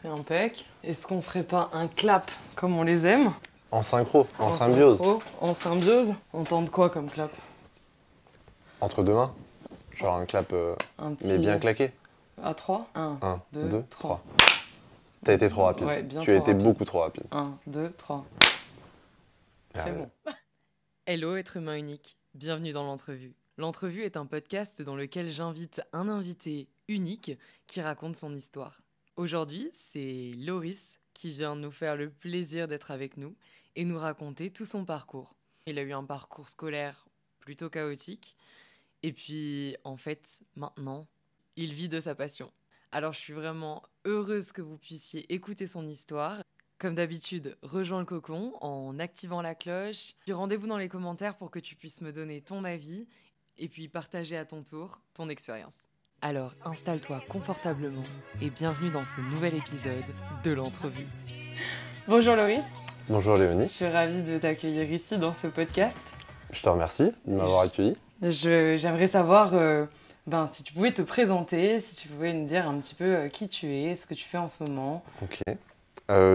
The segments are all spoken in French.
C'est impec. Est-ce qu'on ferait pas un clap comme on les aime? En synchro, en symbiose. En symbiose. On tente quoi comme clap? Entre deux mains. Genre un clap, Un petit... mais bien claqué. À 3. 1, 1, 2, 2, 3. 3. T'as été trop rapide. Ouais, bien tu as trop été rapide. beaucoup trop rapide. 1, 2, 3. Très Merveilleux. bon. Hello, être humain unique. Bienvenue dans l'entrevue. L'entrevue est un podcast dans lequel j'invite un invité unique qui raconte son histoire. Aujourd'hui, c'est Loris qui vient nous faire le plaisir d'être avec nous et nous raconter tout son parcours. Il a eu un parcours scolaire plutôt chaotique et puis, en fait, maintenant, il vit de sa passion. Alors, je suis vraiment heureuse que vous puissiez écouter son histoire. Comme d'habitude, rejoins le cocon en activant la cloche. Puis rendez-vous dans les commentaires pour que tu puisses me donner ton avis et puis partager à ton tour ton expérience. Alors, installe-toi confortablement et bienvenue dans ce nouvel épisode de l'entrevue. Bonjour Loris. Bonjour Je Léonie. suis ravie de t'accueillir ici dans ce podcast. Je te remercie de m'avoir accueilli. J'aimerais savoir si tu pouvais te présenter, si tu pouvais nous dire un petit peu qui tu es, ce que tu fais en ce moment. Ok.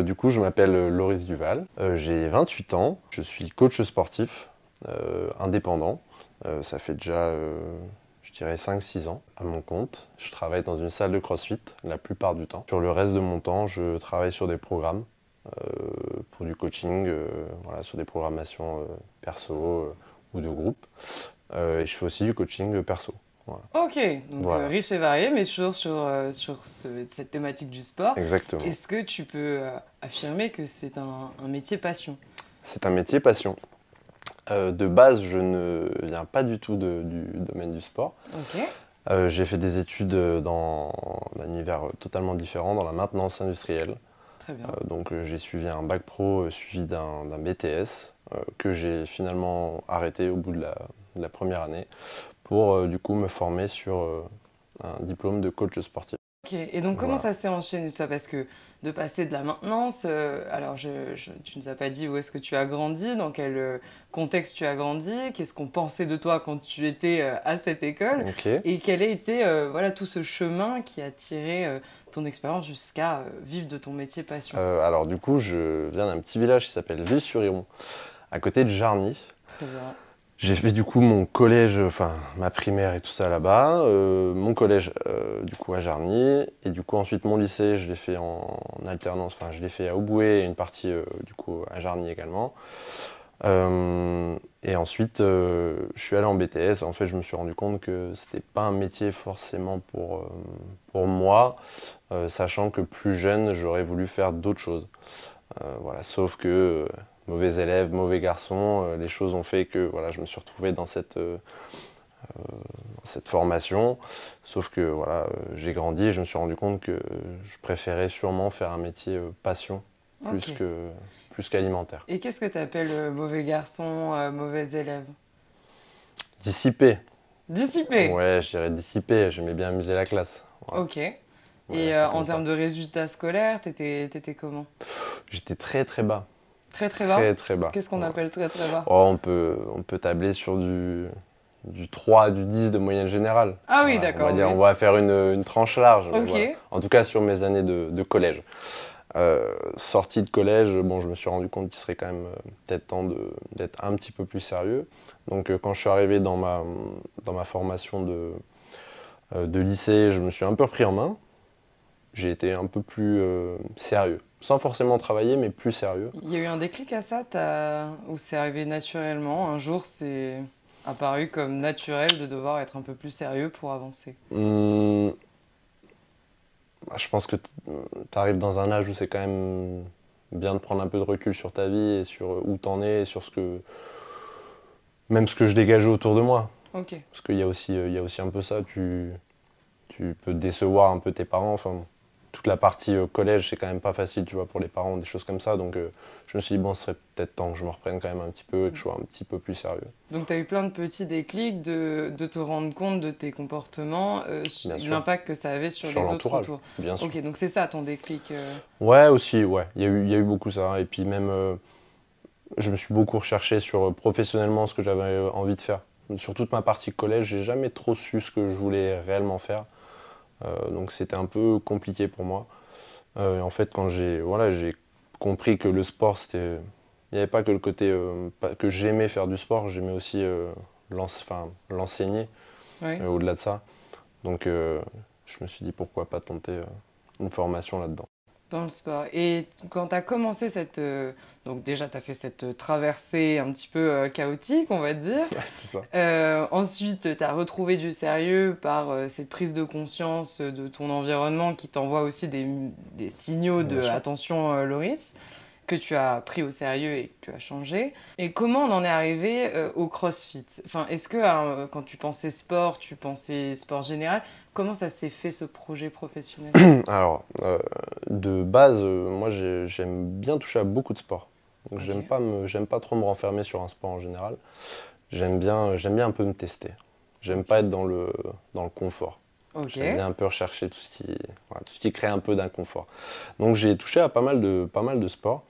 Du coup, je m'appelle Loris Duval. J'ai 28 ans. Je suis coach sportif indépendant. Ça fait déjà, je dirais, 5-6 ans à mon compte. Je travaille dans une salle de CrossFit la plupart du temps. Sur le reste de mon temps, je travaille sur des programmes pour du coaching, voilà, sur des programmations perso ou de groupe. Et je fais aussi du coaching perso. Voilà. Ok, donc Voilà. riche et varié, mais toujours sur cette thématique du sport. Exactement. Est-ce que tu peux affirmer que c'est un métier passion? C'est un métier passion. De base, je ne viens pas du tout du domaine du sport. Ok, J'ai fait des études dans un univers totalement différent, dans la maintenance industrielle. très bien. Donc j'ai suivi un bac pro suivi d'un BTS que j'ai finalement arrêté au bout de la première année pour du coup me former sur un diplôme de coach sportif. Ok, et donc comment Voilà. ça s'est enchaîné tout ça? Parce que de passer de la maintenance, alors tu nous as pas dit où est-ce que tu as grandi, dans quel contexte tu as grandi, qu'est-ce qu'on pensait de toi quand tu étais à cette école, Ok. et quel a été voilà, tout ce chemin qui a tiré ton expérience jusqu'à vivre de ton métier passion. Alors du coup, je viens d'un petit village qui s'appelle Ville-sur-Iron, à côté de Jarny. Très bien. J'ai fait du coup mon collège, enfin ma primaire et tout ça là-bas, mon collège du coup à Jarny, et du coup ensuite mon lycée je l'ai fait en alternance, enfin je l'ai fait à Auboué et une partie du coup à Jarny également. Et ensuite je suis allé en BTS, en fait je me suis rendu compte que c'était pas un métier forcément pour moi, sachant que plus jeune j'aurais voulu faire d'autres choses. Voilà, sauf que mauvais élève, mauvais garçon, les choses ont fait que voilà, je me suis retrouvé dans cette formation. Sauf que voilà, j'ai grandi et je me suis rendu compte que je préférais sûrement faire un métier passion plus Ok. plus qu'alimentaire. Et qu'est-ce que tu appelles mauvais garçon, mauvais élève? Dissipé. Dissipé. Ouais, je dirais dissipé. J'aimais bien amuser la classe. Voilà. Ok. Voilà, Et c'est en comme ça. termes de résultats scolaires, t'étais comment? J'étais très très bas. Très très bas? Très très bas. Qu'est-ce qu'on Voilà. appelle très très bas? Oh, on peut tabler sur du 3, du 10 de moyenne générale. Ah oui, Voilà, d'accord, On va dire, oui. on va faire une tranche large. Mais Ok. voilà. En tout cas, sur mes années de collège. Sortie de collège, bon, je me suis rendu compte qu'il serait quand même peut-être temps d'être un petit peu plus sérieux. Donc, quand je suis arrivé dans ma formation de lycée, je me suis un peu repris en main. J'ai été un peu plus sérieux. Sans forcément travailler, mais plus sérieux. Il y a eu un déclic à ça, ou c'est arrivé naturellement? Un jour, c'est apparu comme naturel de devoir être un peu plus sérieux pour avancer. Je pense que tu arrives dans un âge où c'est quand même bien de prendre un peu de recul sur ta vie et sur où t'en es, et sur même ce que je dégageais autour de moi. Ok. Parce qu'il y a aussi un peu ça, tu peux décevoir un peu tes parents. Enfin, toute la partie collège, c'est quand même pas facile, tu vois, pour les parents, des choses comme ça. Donc je me suis dit, bon, ce serait peut-être temps que je me reprenne quand même un petit peu et que je sois un petit peu plus sérieux. Donc tu as eu plein de petits déclics de te rendre compte de tes comportements, Bien sûr. l'impact que ça avait sur les autres l'entourage, autour. bien sûr. Ok, donc c'est ça ton déclic. Ouais, aussi, ouais. Il y a eu beaucoup ça. Et puis même, je me suis beaucoup recherché sur professionnellement ce que j'avais envie de faire. Sur toute ma partie collège, j'ai jamais trop su ce que je voulais réellement faire. Donc c'était un peu compliqué pour moi. En fait, quand j'ai compris que le sport, il n'y avait pas que le côté que j'aimais faire du sport, j'aimais aussi l'enseigner Oui. au-delà de ça. Donc je me suis dit pourquoi pas tenter une formation là-dedans. Dans le sport. Et quand tu as commencé donc déjà, tu as fait cette traversée un petit peu chaotique, on va dire. Ouais, c'est ça. Ensuite, tu as retrouvé du sérieux par cette prise de conscience de ton environnement qui t'envoie aussi des signaux de Bien sûr. attention, Loris, que tu as pris au sérieux et que tu as changé. Et comment on en est arrivé au CrossFit? Enfin, est-ce que quand tu pensais sport, tu pensais sport général? Comment ça s'est fait ce projet professionnel? Alors, de base, moi j'aime bien toucher à beaucoup de sports. Donc Ok. j'aime pas trop me renfermer sur un sport en général. J'aime bien un peu me tester. J'aime pas être dans le confort. Ok. J'aime bien un peu rechercher tout ce qui crée un peu d'inconfort. Donc j'ai touché à pas mal de sports.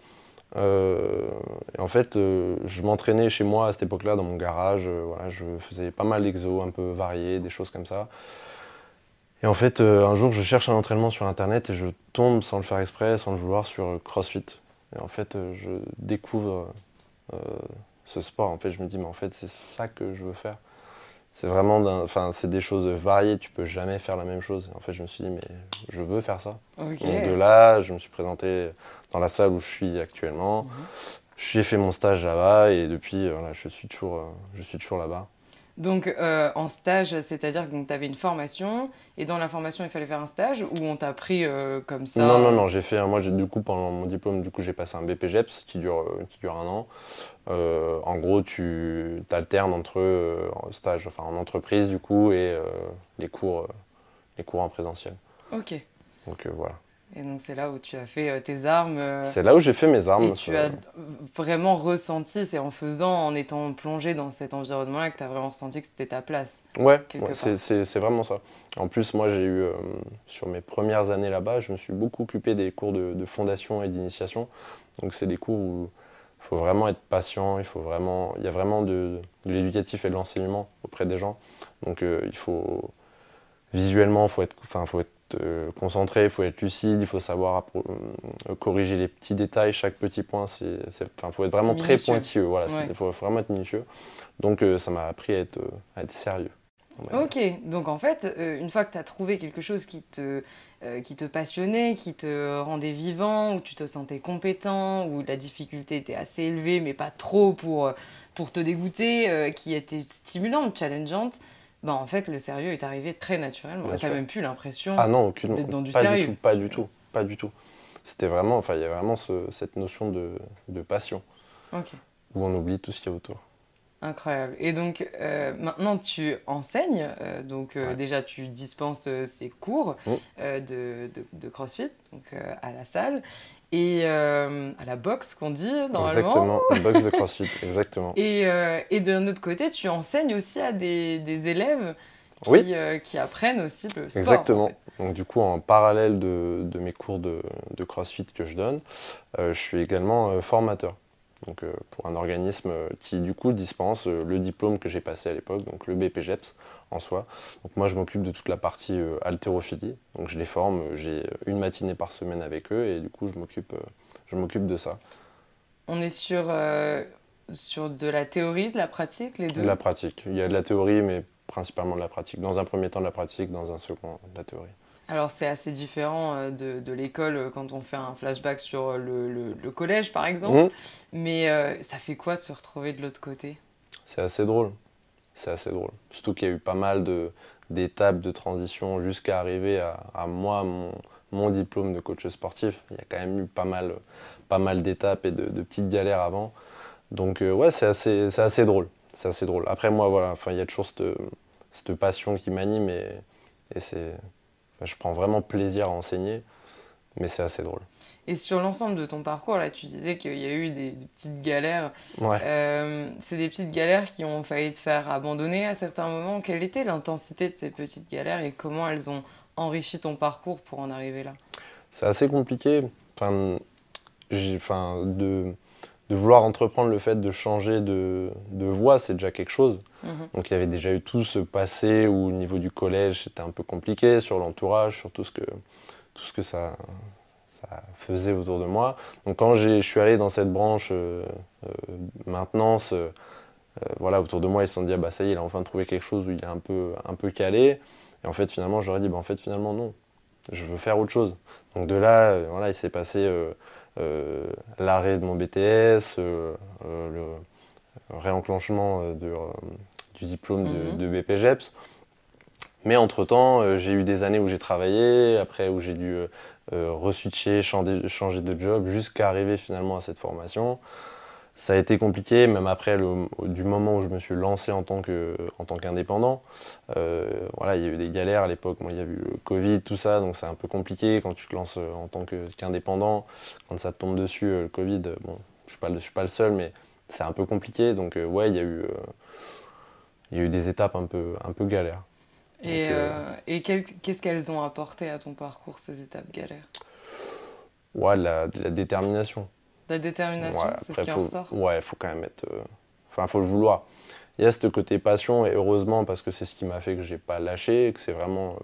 Et en fait, je m'entraînais chez moi à cette époque-là dans mon garage. Voilà, je faisais pas mal d'exos un peu variés, des choses comme ça. Et en fait, un jour, je cherche un entraînement sur Internet et je tombe sans le faire exprès, sans le vouloir, sur CrossFit. Et en fait, je découvre euh, ce sport. En fait, je me dis, mais en fait, c'est ça que je veux faire. C'est vraiment, c'est des choses variées. Tu peux jamais faire la même chose. En fait, je me suis dit, mais je veux faire ça. Ok. Donc de là, je me suis présenté dans la salle où je suis actuellement. Mhm. J'ai fait mon stage là-bas et depuis, voilà, je suis toujours là-bas. Donc, en stage, c'est-à-dire que tu avais une formation, et dans la formation, il fallait faire un stage, ou on t'a pris comme Non, ça non, non, du coup, pendant mon diplôme, du coup, j'ai passé un BPGEPS qui dure 1 an. En gros, tu alternes entre stage, enfin en entreprise, du coup, et les cours en présentiel. Ok. Donc voilà. Et donc, c'est là où tu as fait tes armes, C'est là où j'ai fait mes et armes. tu as vraiment ressenti, c'est en faisant, en étant plongé dans cet environnement-là, que tu as vraiment ressenti que c'était ta place, Ouais, quelque part. c'est vraiment ça. En plus, moi, j'ai eu, sur mes premières années là-bas, je me suis beaucoup occupé des cours de fondation et d'initiation. Donc, c'est des cours où il faut vraiment être patient, il y a vraiment de l'éducatif et de l'enseignement auprès des gens. Donc, visuellement, faut être concentré, il faut être lucide, il faut savoir corriger les petits détails, chaque petit point. Faut être vraiment très Minutieux. pointilleux. Voilà, Ouais. il faut vraiment être minutieux. Donc, ça m'a appris à être sérieux. On va dire. Ok, donc en fait, une fois que tu as trouvé quelque chose qui te passionnait, qui te rendait vivant, où tu te sentais compétent, où la difficulté était assez élevée, mais pas trop pour te dégoûter, qui était stimulante, challengeante, ben en fait, le sérieux est arrivé très naturellement. Bien Tu n'as sûr. même plus l'impression Ah non, aucune, d'être dans du pas du sérieux. tout, pas du tout, pas du tout. C'était vraiment, il y a vraiment cette notion de passion, Ok. où on oublie tout ce qu'il y a autour. Incroyable. Et donc maintenant tu enseignes, Ouais. déjà tu dispenses ces cours Mm. de CrossFit donc, à la salle et à la boxe qu'on dit normalement. Exactement, une box de CrossFit, exactement. Et d'un autre côté tu enseignes aussi à des élèves Oui, qui apprennent aussi le sport en exactement. fait. Donc du coup, en parallèle de mes cours de CrossFit que je donne, je suis également formateur. Donc pour un organisme qui du coup dispense le diplôme que j'ai passé à l'époque, donc le BPGEPS en soi. Donc moi je m'occupe de toute la partie haltérophilie, donc je les forme, j'ai une matinée par semaine avec eux et du coup je m'occupe de ça. On est sur de la théorie, de la pratique, les De deux? la pratique, il y a de la théorie mais principalement de la pratique. Dans un premier temps de la pratique, dans un second de la théorie. Alors c'est assez différent de l'école quand on fait un flashback sur le collège par exemple, Mmh, mais ça fait quoi de se retrouver de l'autre côté? c'est assez drôle, c'est assez drôle. Surtout qu'il y a eu pas mal d'étapes de transition jusqu'à arriver à moi, mon diplôme de coach sportif. Il y a quand même eu pas mal d'étapes et de petites galères avant. Donc ouais, c'est assez drôle. C'est assez drôle. Après moi, voilà, enfin, il y a toujours cette passion qui m'anime et je prends vraiment plaisir à enseigner, mais c'est assez drôle. Et sur l'ensemble de ton parcours, là tu disais qu'il y a eu des petites galères. Ouais. C'est des petites galères qui ont failli te faire abandonner à certains moments. Quelle était l'intensité de ces petites galères et comment elles ont enrichi ton parcours pour en arriver là? C'est assez compliqué. Enfin, de vouloir entreprendre le fait de changer de voie, c'est déjà quelque chose. Mhm. Donc il y avait déjà eu tout ce passé où au niveau du collège, c'était un peu compliqué sur l'entourage, sur tout ce que ça faisait autour de moi. Donc quand je suis allé dans cette branche maintenance, voilà, autour de moi, ils se sont dit, ah bah ça y est, il a enfin trouvé quelque chose où il est un peu calé. Et en fait, finalement, j'aurais dit, bah en fait, finalement, non, je veux faire autre chose. Donc de là, voilà, il s'est passé l'arrêt de mon BTS, le réenclenchement du diplôme de BPGEPS. Mais entre-temps, j'ai eu des années où j'ai travaillé, après où j'ai dû re-switcher, changer de job, jusqu'à arriver finalement à cette formation. Ça a été compliqué, même après du moment où je me suis lancé en tant qu'indépendant. Voilà, il y a eu des galères à l'époque. Moi, il y a eu le Covid, tout ça, donc c'est un peu compliqué quand tu te lances en tant qu'indépendant. Quand ça te tombe dessus, le Covid, bon, je suis pas le seul, mais c'est un peu compliqué. Donc ouais, il y a eu des étapes un peu galères. Et qu'est-ce qu'elles ont apporté à ton parcours, ces étapes galères? Ouais, de la détermination. La détermination, Ouais, c'est ce qui en ressort? Ouais, faut quand même être. Enfin, faut le vouloir. Il y a ce côté passion, et heureusement, parce que c'est ce qui m'a fait que j'ai pas lâché, que c'est vraiment.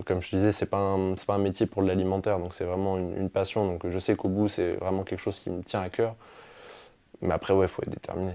Comme je te disais, c'est pas un métier pour de l'alimentaire, donc c'est vraiment une passion. Donc je sais qu'au bout, c'est vraiment quelque chose qui me tient à cœur. Mais après, ouais, faut être déterminé.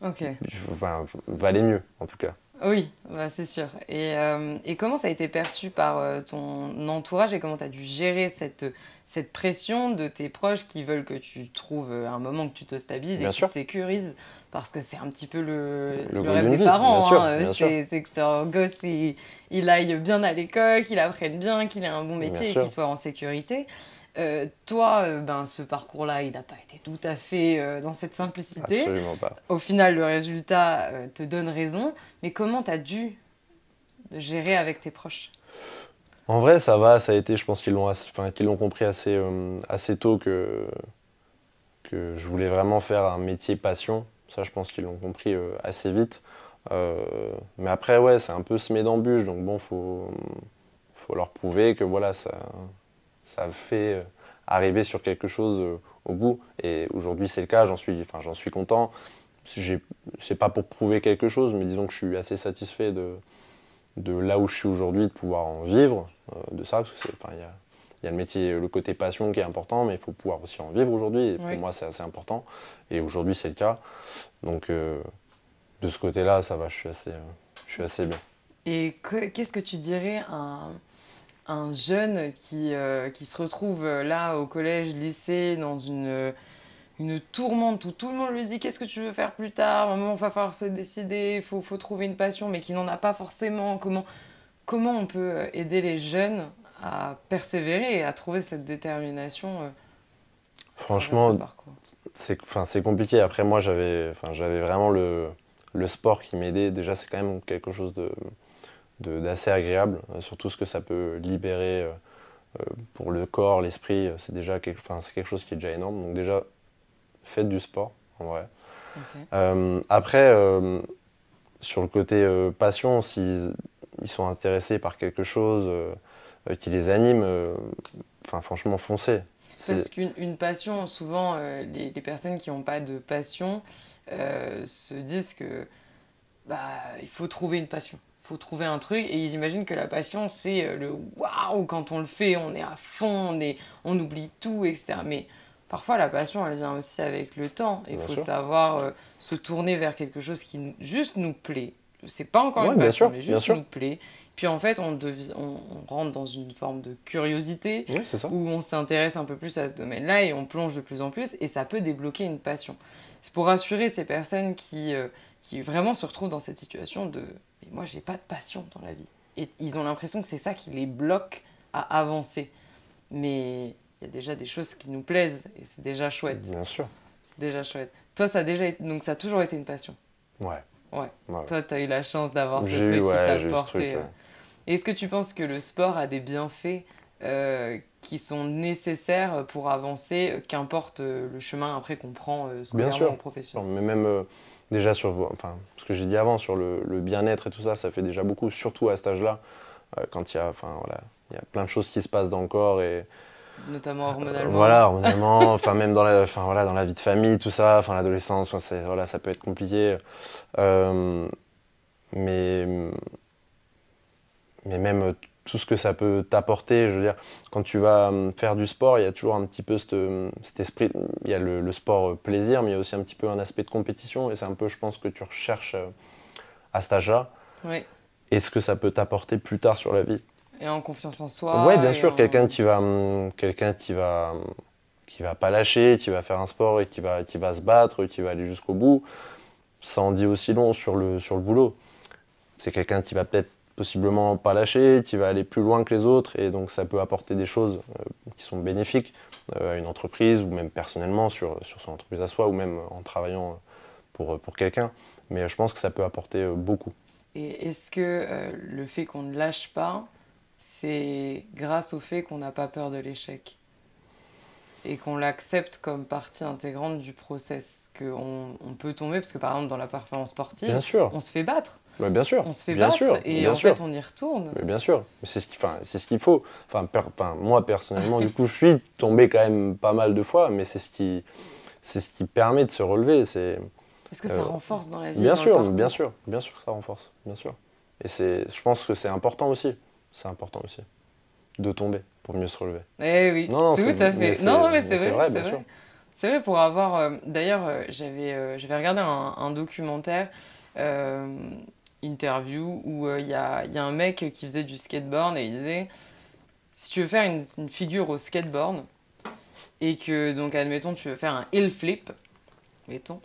Ok. Enfin, valait mieux, en tout cas. Oui, bah c'est sûr. Et comment ça a été perçu par ton entourage et comment tu as dû gérer cette pression de tes proches qui veulent que tu trouves un moment que tu te stabilises et Bien que tu sûr. te sécurises? Parce que c'est un petit peu le goût rêve d'une des vie, parents. bien sûr, Hein. bien sûr. C'est que leur gosse il aille bien à l'école, qu'il apprenne bien, qu'il ait un bon Bien métier et sûr. qu'il soit en sécurité. Toi, ben, ce parcours-là, il n'a pas été tout à fait dans cette simplicité. Absolument pas. Au final, le résultat te donne raison. Mais comment tu as dû gérer avec tes proches? En vrai, ça va, ça a été, je pense qu'ils l'ont compris assez tôt que je voulais vraiment faire un métier passion. Ça, je pense qu'ils l'ont compris assez vite. Mais après, ouais, c'est un peu semé d'embûches, donc bon, faut leur prouver que voilà, ça fait arriver sur quelque chose au bout. Et aujourd'hui, c'est le cas, j'en suis content. C'est pas pour prouver quelque chose, mais disons que je suis assez satisfait de là où je suis aujourd'hui, de pouvoir en vivre de ça, parce que il y a le métier, le côté passion qui est important, mais il faut pouvoir aussi en vivre aujourd'hui, et pour moi c'est assez important, et aujourd'hui c'est le cas. Donc de ce côté-là, ça va, je suis assez bien. Et qu'est-ce que tu dirais à un jeune qui se retrouve là au collège, lycée, dans une tourmente où tout le monde lui dit qu'est-ce que tu veux faire plus tard, à un moment il va falloir se décider, faut trouver une passion, mais qui n'en a pas forcément. Comment on peut aider les jeunes à persévérer et à trouver cette détermination à travers ce Franchement, parcours? c'est compliqué. Après, moi, j'avais vraiment le sport qui m'aidait. Déjà, c'est quand même quelque chose d'assez agréable, surtout ce que ça peut libérer pour le corps, l'esprit. C'est c'est quelque chose qui est déjà énorme. Donc déjà, faites du sport, en vrai. Okay. Après, sur le côté passion, s'ils sont intéressés par quelque chose qui les anime, franchement, foncez. Parce qu'une passion, souvent, les personnes qui n'ont pas de passion se disent que il faut trouver une passion. Il faut trouver un truc et ils imaginent que la passion, c'est le waouh, quand on le fait, on est à fond, on oublie tout, etc. Mais parfois, la passion, elle vient aussi avec le temps. Il faut savoir se tourner vers quelque chose qui juste nous plaît. C'est pas encore une passion, mais juste nous plaît. Puis en fait, on rentre dans une forme de curiosité où on s'intéresse un peu plus à ce domaine-là et on plonge de plus en plus et ça peut débloquer une passion. C'est pour rassurer ces personnes qui vraiment se retrouvent dans cette situation de « mais moi, j'ai pas de passion dans la vie ». Et ils ont l'impression que c'est ça qui les bloque à avancer. Mais il y a déjà des choses qui nous plaisent et c'est déjà chouette. Bien sûr. C'est déjà chouette. Toi, donc ça a toujours été une passion? Ouais. Toi, tu as eu la chance d'avoir ce truc qui t'a porté. Est-ce que tu penses que le sport a des bienfaits qui sont nécessaires pour avancer, qu'importe le chemin après qu'on prend scolairement ou professionnellement? Mais même déjà sur ce que j'ai dit avant, sur le bien-être et tout ça, ça fait déjà beaucoup, surtout à cet âge-là, quand il y a plein de choses qui se passent dans le corps et notamment hormonalement. Voilà, hormonalement, même dans la vie de famille, tout ça, l'adolescence, ça peut être compliqué. Mais même tout ce que ça peut t'apporter. Je veux dire, quand tu vas faire du sport, il y a toujours un petit peu cet esprit. Il y a le sport plaisir, mais il y a aussi un petit peu un aspect de compétition. Et c'est un peu, je pense, que tu recherches à cet âge-là. Ouais. Et ce que ça peut t'apporter plus tard sur la vie. Et en confiance en soi. Ouais, bien sûr, en... quelqu'un qui va pas lâcher, qui va faire un sport et qui va se battre, qui va aller jusqu'au bout. Ça en dit aussi long sur le boulot. C'est quelqu'un qui va peut-être possiblement pas lâcher, qui va aller plus loin que les autres, et donc ça peut apporter des choses qui sont bénéfiques à une entreprise, ou même personnellement sur son entreprise à soi, ou même en travaillant pour quelqu'un. Mais je pense que ça peut apporter beaucoup. Et est-ce que le fait qu'on ne lâche pas, c'est grâce au fait qu'on n'a pas peur de l'échec et qu'on l'accepte comme partie intégrante du process, qu'on peut tomber, parce que par exemple dans la performance sportive, bien sûr. On se fait battre. Ouais, bien sûr. On se fait bien battre sûr, et bien en sûr. fait on y retourne. Mais bien sûr, c'est ce qu'il faut. Moi personnellement, du coup, je suis tombé quand même pas mal de fois, mais c'est ce qui permet de se relever. Est-ce que ça renforce dans la vie? Bien sûr que ça renforce, bien sûr. Et je pense que c'est important aussi. C'est important aussi de tomber pour mieux se relever. Eh oui, non, tout à fait. Non, mais c'est vrai, bien sûr. C'est vrai, pour avoir... D'ailleurs, j'avais regardé un documentaire, interview, où il y a un mec qui faisait du skateboard et il disait, si tu veux faire une figure au skateboard, et que, donc, admettons, tu veux faire un heel flip, mettons,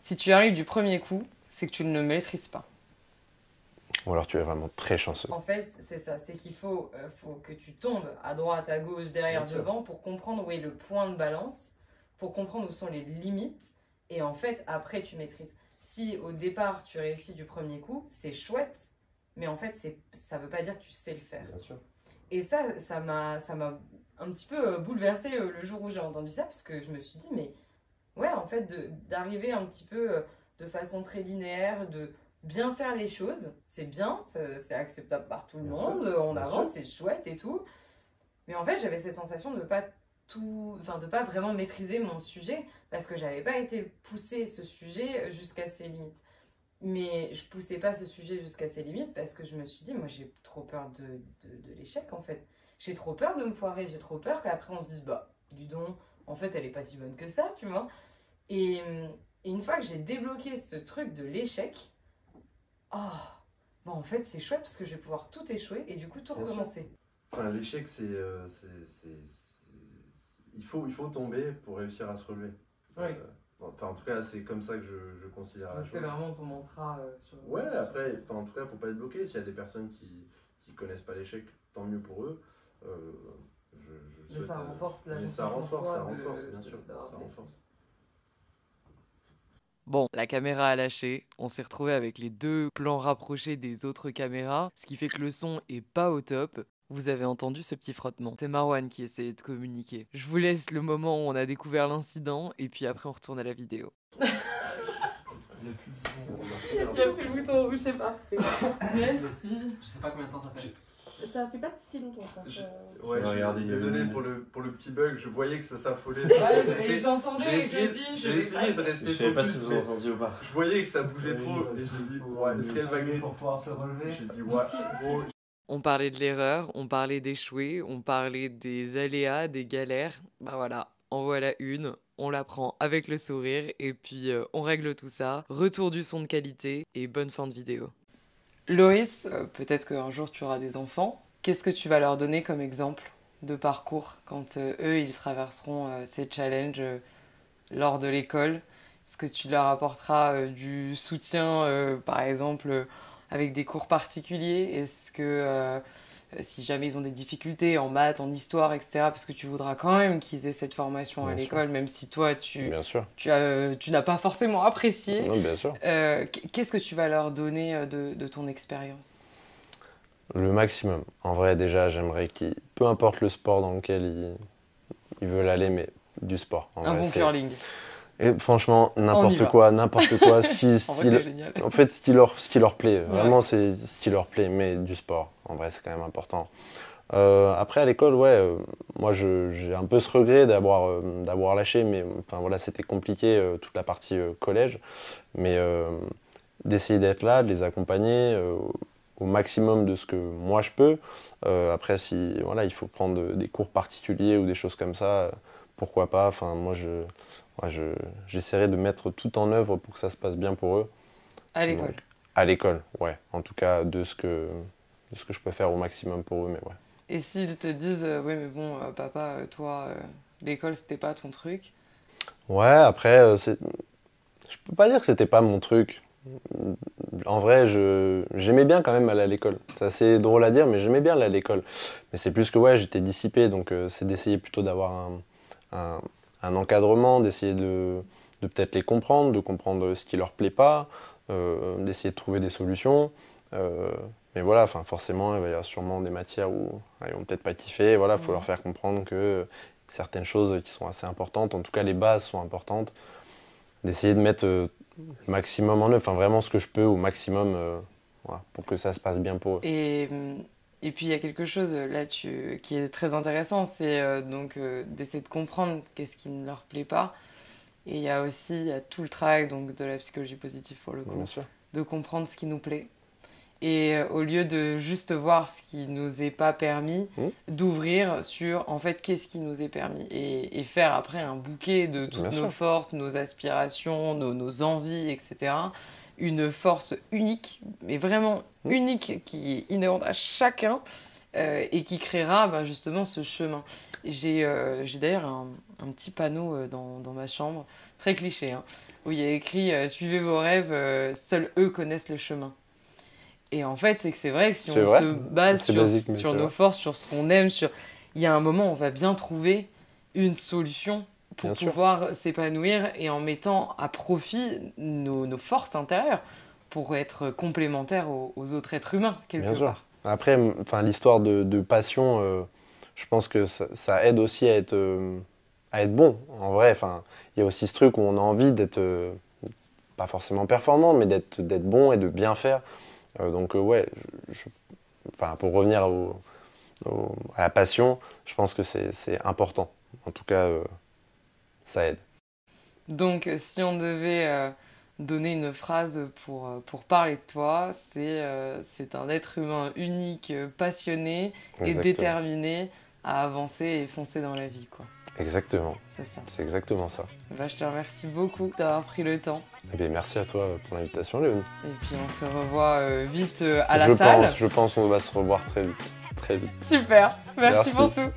si tu arrives du premier coup, c'est que tu ne le maîtrises pas. Ou alors tu es vraiment très chanceux. En fait, c'est ça, c'est qu'il faut que tu tombes à droite, à gauche, derrière, devant, pour comprendre où est le point de balance, pour comprendre où sont les limites, et en fait, après, tu maîtrises. Si au départ, tu réussis du premier coup, c'est chouette, mais en fait, ça veut pas dire que tu sais le faire. Bien sûr. Et ça m'a un petit peu bouleversée le jour où j'ai entendu ça, parce que je me suis dit, mais ouais, en fait, d'arriver un petit peu de façon très linéaire, de bien faire les choses, c'est bien, c'est acceptable par tout le monde, on avance, c'est chouette et tout. Mais en fait, j'avais cette sensation de pas vraiment maîtriser mon sujet, parce que j'avais pas été pousser ce sujet jusqu'à ses limites. Mais je poussais pas ce sujet jusqu'à ses limites parce que je me suis dit, moi j'ai trop peur de l'échec en fait. J'ai trop peur de me foirer, j'ai trop peur qu'après on se dise, bah, dis donc, en fait elle est pas si bonne que ça, tu vois. Et une fois que j'ai débloqué ce truc de l'échec, bon, en fait c'est chouette parce que je vais pouvoir tout échouer et du coup tout recommencer. Enfin, l'échec, il faut tomber pour réussir à se relever. Oui. En tout cas, c'est comme ça que je considère la chose. C'est vraiment ton mantra Ouais, après, en tout cas, il ne faut pas être bloqué. S'il y a des personnes qui connaissent pas l'échec, tant mieux pour eux. Mais ça renforce la confiance ça renforce, en soi bien sûr, ça renforce. Bon, la caméra a lâché, on s'est retrouvé avec les deux plans rapprochés des autres caméras, ce qui fait que le son est pas au top. Vous avez entendu ce petit frottement. C'est Marwan qui essayait de communiquer. Je vous laisse le moment où on a découvert l'incident et puis après on retourne à la vidéo. Il n'y a plus le bouton rouge, c'est parfait. Merci. Je sais pas combien de temps ça fait. Ça fait pas si longtemps. Désolé pour le petit bug, je voyais que ça s'affolait. Et j'entendais, j'ai essayé de rester focus. Je savais pas si vous entendiez ou pas. Je voyais que ça bougeait trop et j'ai dit, est-ce qu'elle va gagner pour pouvoir se relever? J'ai dit, gros. On parlait de l'erreur, on parlait d'échouer, on parlait des aléas, des galères. Bah voilà, en voilà une, on la prend avec le sourire et puis on règle tout ça. Retour du son de qualité et bonne fin de vidéo. Loris, peut-être qu'un jour tu auras des enfants. Qu'est-ce que tu vas leur donner comme exemple de parcours quand eux, ils traverseront ces challenges lors de l'école? Est-ce que tu leur apporteras du soutien, par exemple, avec des cours particuliers? Est-ce que si jamais ils ont des difficultés en maths, en histoire, etc., parce que tu voudras quand même qu'ils aient cette formation à l'école, même si toi, tu n'as pas forcément apprécié. Non, bien sûr. Qu'est-ce que tu vas leur donner de ton expérience? Le maximum. En vrai, déjà, j'aimerais peu importe le sport dans lequel ils veulent aller, mais du sport. Un bon curling. Et franchement, n'importe quoi. En fait, ce qui leur plaît, vraiment, c'est ce qui leur plaît, mais du sport. En vrai, c'est quand même important. Après, à l'école, moi, j'ai un peu ce regret d'avoir lâché, mais enfin, voilà, c'était compliqué, toute la partie collège. Mais d'essayer d'être là, de les accompagner, au maximum de ce que moi je peux. Après, si voilà, il faut prendre des cours particuliers ou des choses comme ça, pourquoi pas. Enfin, moi, j'essaierai de mettre tout en œuvre pour que ça se passe bien pour eux. À l'école. Donc, à l'école, ouais. En tout cas, de ce que je peux faire au maximum pour eux, mais ouais. Et s'ils te disent, oui, mais bon, papa, toi, l'école, c'était pas ton truc. Ouais, après, je peux pas dire que c'était pas mon truc. En vrai, j'aimais bien quand même aller à l'école. C'est assez drôle à dire, mais j'aimais bien aller à l'école. Mais c'est plus que, ouais, j'étais dissipé, donc c'est d'essayer plutôt d'avoir un encadrement, d'essayer de peut-être les comprendre, de comprendre ce qui leur plaît pas, d'essayer de trouver des solutions. Mais voilà, enfin, forcément, il va y avoir sûrement des matières où ils vont peut-être pas kiffer. Voilà, faut leur faire comprendre que certaines choses qui sont assez importantes, en tout cas les bases sont importantes, d'essayer de mettre le maximum en œuvre, enfin vraiment ce que je peux au maximum voilà, pour que ça se passe bien pour eux. Et puis il y a quelque chose là qui est très intéressant, c'est d'essayer de comprendre qu'est-ce qui ne leur plaît pas. Et il y a aussi tout le travail donc, de la psychologie positive pour le coup, Bien sûr. de comprendre ce qui nous plaît. Et au lieu de juste voir ce qui nous est pas permis, d'ouvrir sur en fait qu'est-ce qui nous est permis et faire après un bouquet de toutes nos forces, nos aspirations, nos envies, etc. Une force unique, mais vraiment unique, qui est inhérente à chacun et qui créera justement ce chemin. J'ai d'ailleurs un petit panneau dans ma chambre, très cliché, hein, où il y a écrit « Suivez vos rêves, seuls eux connaissent le chemin ». Et en fait, c'est vrai que si on se base sur nos forces, sur ce qu'on aime, il y a un moment où on va bien trouver une solution pour pouvoir s'épanouir et en mettant à profit nos forces intérieures pour être complémentaires aux autres êtres humains, quelque part. Après, l'histoire de passion, je pense que ça aide aussi à être bon. En vrai, il y a aussi ce truc où on a envie d'être, pas forcément performant, mais d'être bon et de bien faire. Donc ouais, pour revenir à la passion, je pense que c'est important. En tout cas, ça aide. Donc si on devait donner une phrase pour parler de toi, c'est un être humain unique, passionné et déterminé à avancer et foncer dans la vie, quoi. Exactement. C'est ça. C'est exactement ça. Je te remercie beaucoup d'avoir pris le temps. Eh bien, merci à toi pour l'invitation, Léonie. Et puis on se revoit vite à la salle. Je pense qu'on va se revoir très vite. Très vite. Super. Merci pour tout.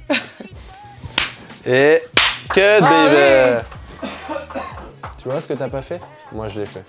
Et cut, baby. Tu vois ce que t'as pas fait? Moi, je l'ai fait.